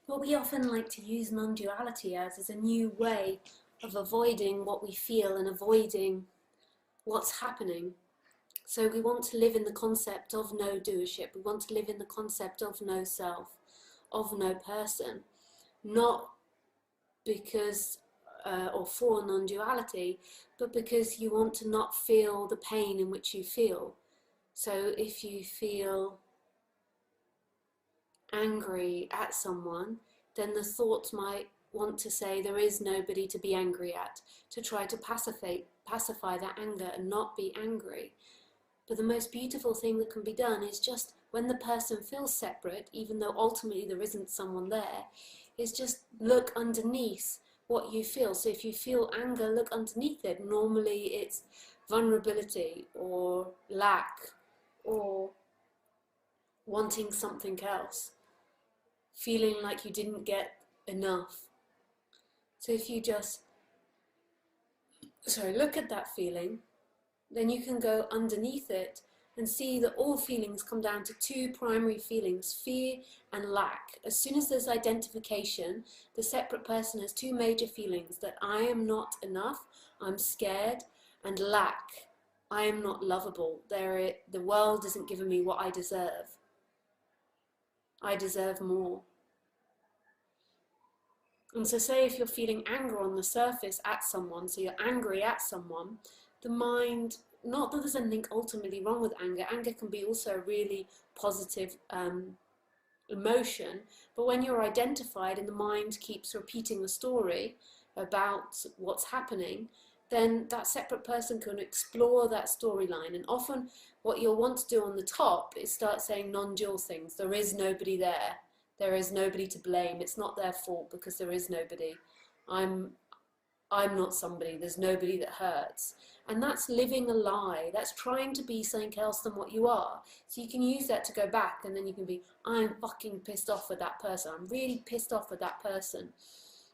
What we often like to use non-duality as is a new way of avoiding what we feel and avoiding what's happening. So we want to live in the concept of no doership. We want to live in the concept of no self, of no person, not because or for non-duality, but because you want to not feel the pain in which you feel. So if you feel angry at someone, then the thought might want to say there is nobody to be angry at, to try to pacify that anger and not be angry. But the most beautiful thing that can be done is just when the person feels separate, even though ultimately there isn't someone there, is just look underneath what you feel. So if you feel anger, look underneath it. Normally it's vulnerability or lack or wanting something else, feeling like you didn't get enough. So if you just look at that feeling, then you can go underneath it and see that all feelings come down to two primary feelings, fear and lack. As soon as there's identification, the separate person has two major feelings, that I am not enough, I'm scared, and lack, I am not lovable. The world isn't giving me what I deserve. I deserve more. And so say if you're feeling anger on the surface at someone, so you're angry at someone, the mind, not that there's anything ultimately wrong with anger, anger can be also a really positive emotion, but when you're identified and the mind keeps repeating the story about what's happening, then that separate person can explore that storyline. And often what you'll want to do on the top is start saying non-dual things. There is nobody there. There is nobody to blame. It's not their fault because there is nobody. I'm not somebody. There's nobody that hurts. And that's living a lie. That's trying to be something else than what you are. So you can use that to go back, and then you can be, I'm fucking pissed off with that person. I'm really pissed off with that person.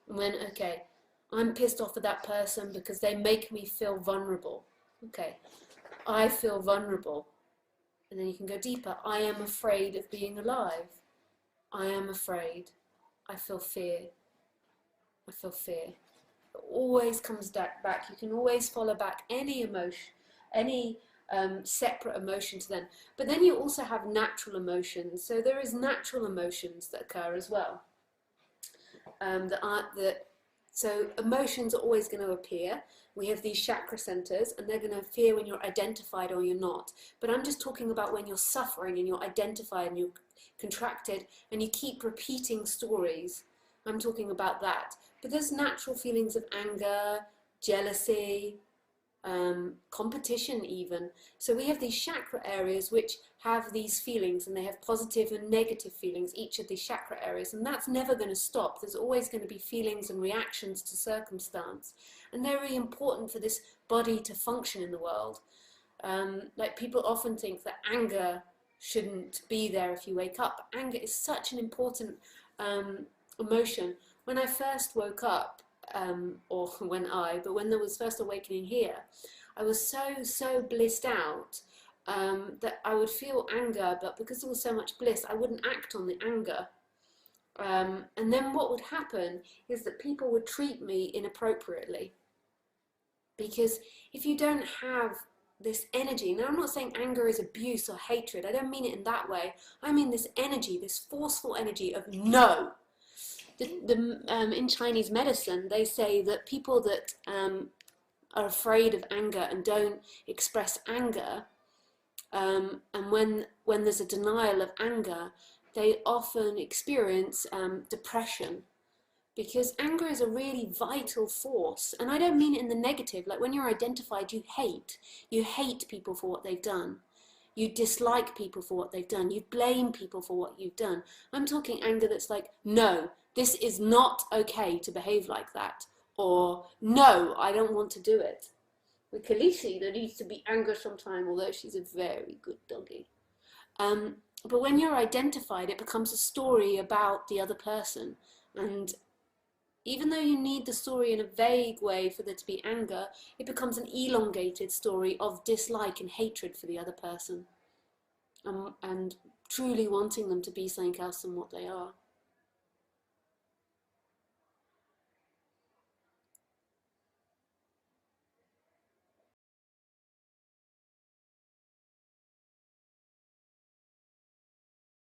And then, okay, I'm pissed off with that person because they make me feel vulnerable. Okay, I feel vulnerable. And then you can go deeper. I am afraid of being alive. I am afraid. I feel fear. I feel fear. It always comes back. You can always follow back any emotion, any separate emotion to them. But then you also have natural emotions. So there is natural emotions that occur as well. So emotions are always going to appear. We have these chakra centers, and they're going to appear when you're identified or you're not. But I'm just talking about when you're suffering and you're identified and you're contracted and you keep repeating stories. I'm talking about that. But there's natural feelings of anger, jealousy, competition even. So we have these chakra areas which have these feelings, and they have positive and negative feelings, each of these chakra areas, and that's never going to stop. There's always going to be feelings and reactions to circumstance, and they're really important for this body to function in the world. Like people often think that anger shouldn't be there if you wake up. Anger is such an important emotion. When I first woke up, when there was first awakening here, I was so blissed out that I would feel anger, but because there was so much bliss, I wouldn't act on the anger. And then what would happen is that people would treat me inappropriately. Because if you don't have this energy, now I'm not saying anger is abuse or hatred, I don't mean it in that way, I mean this energy, this forceful energy of no. In Chinese medicine, they say that people that are afraid of anger and don't express anger, and when there's a denial of anger, they often experience depression, because anger is a really vital force. And I don't mean it in the negative, like when you're identified, you hate people for what they've done. You dislike people for what they've done. You blame people for what you've done. I'm talking anger that's like, no, this is not okay to behave like that. Or, no, I don't want to do it. With Khaleesi, there needs to be anger sometime, although she's a very good doggy. But when you're identified, it becomes a story about the other person. And even though you need the story in a vague way for there to be anger, it becomes an elongated story of dislike and hatred for the other person, and truly wanting them to be something else than what they are.